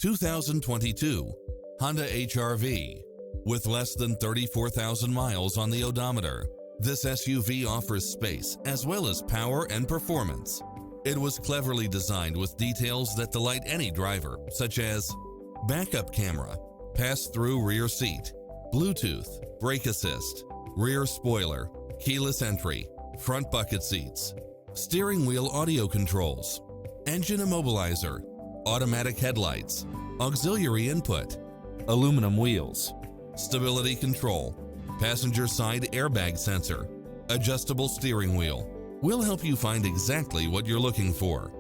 2022 Honda HR-V. With less than 34,000 miles on the odometer, this SUV offers space as well as power and performance. It was cleverly designed with details that delight any driver, such as backup camera, pass-through rear seat, Bluetooth, brake assist, rear spoiler, keyless entry, front bucket seats, steering wheel audio controls, engine immobilizer, automatic headlights, auxiliary input, aluminum wheels, stability control, passenger side airbag sensor, adjustable steering wheel. We'll help you find exactly what you're looking for.